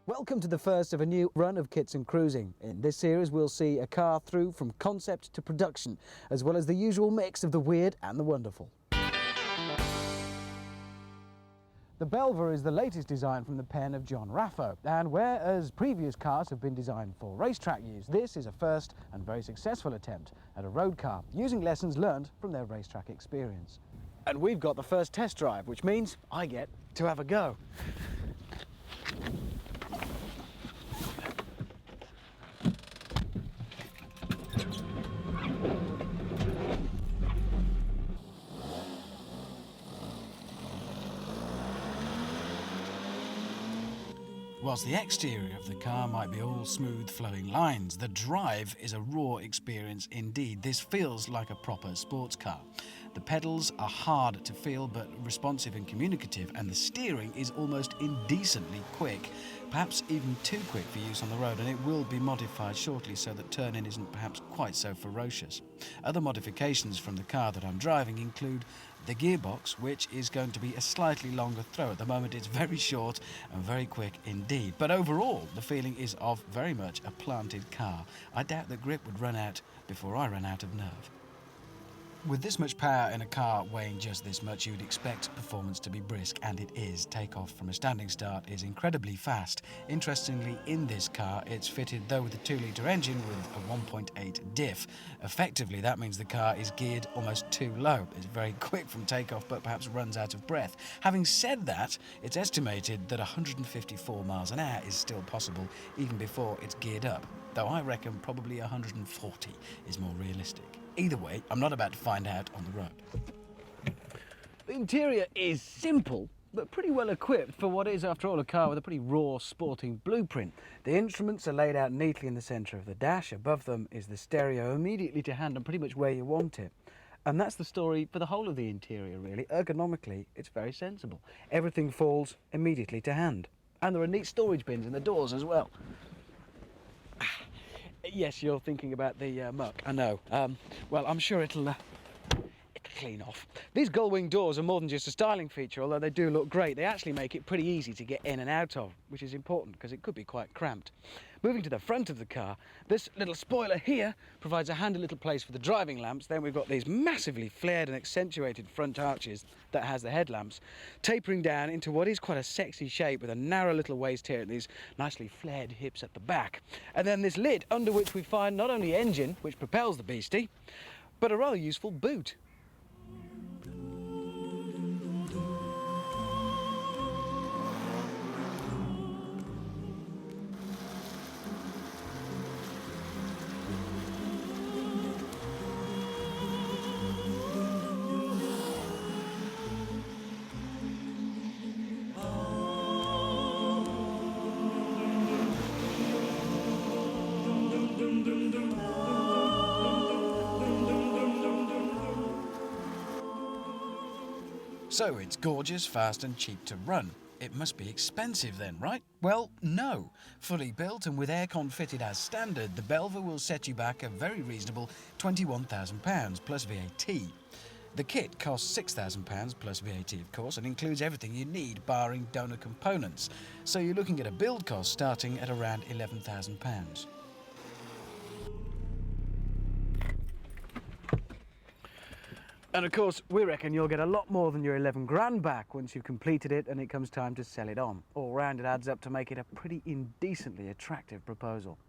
Welcome to the first of a new run of Kits and Cruising. In this series we'll see a car through from concept to production, as well as the usual mix of the weird and the wonderful. The Belva is the latest design from the pen of John Raffo, and whereas previous cars have been designed for racetrack use, this is a first and very successful attempt at a road car, using lessons learned from their racetrack experience. And we've got the first test drive, which means I get to have a go. Whilst the exterior of the car might be all smooth flowing lines, the drive is a raw experience indeed. This feels like a proper sports car. The pedals are hard to feel but responsive and communicative, and the steering is almost indecently quick, perhaps even too quick for use on the road, and it will be modified shortly so that turn-in isn't perhaps quite so ferocious. Other modifications from the car that I'm driving include the gearbox, which is going to be a slightly longer throw. At the moment it's very short and very quick indeed, but overall the feeling is of very much a planted car. I doubt the grip would run out before I ran out of nerve. With this much power in a car weighing just this much, you would expect performance to be brisk, and it is. Takeoff from a standing start is incredibly fast. Interestingly, in this car, it's fitted, though, with a 2-litre engine with a 1.8 diff. Effectively, that means the car is geared almost too low. It's very quick from takeoff, but perhaps runs out of breath. Having said that, it's estimated that 154 miles an hour is still possible, even before it's geared up, though I reckon probably 140 is more realistic. Either way, I'm not about to find out on the road. The interior is simple, but pretty well equipped for what is, after all, a car with a pretty raw sporting blueprint. The instruments are laid out neatly in the centre of the dash. Above them is the stereo, immediately to hand and pretty much where you want it. And that's the story for the whole of the interior, really. Ergonomically, it's very sensible. Everything falls immediately to hand. And there are neat storage bins in the doors as well. Yes, you're thinking about the muck, I know. Well, I'm sure it'll clean off. These gull-wing doors are more than just a styling feature, although they do look great. They actually make it pretty easy to get in and out of, which is important because it could be quite cramped. Moving to the front of the car, this little spoiler here provides a handy little place for the driving lamps. Then we've got these massively flared and accentuated front arches that has the headlamps, tapering down into what is quite a sexy shape with a narrow little waist here and these nicely flared hips at the back. And then this lid under which we find not only engine, which propels the beastie, but a rather useful boot. So it's gorgeous, fast and cheap to run. It must be expensive then, right? Well, no. Fully built and with aircon fitted as standard, the Belva will set you back a very reasonable £21,000 plus VAT. The kit costs £6,000 plus VAT, of course, and includes everything you need, barring donor components. So you're looking at a build cost starting at around £11,000. And of course, we reckon you'll get a lot more than your 11 grand back once you've completed it and it comes time to sell it on. All round, it adds up to make it a pretty indecently attractive proposal.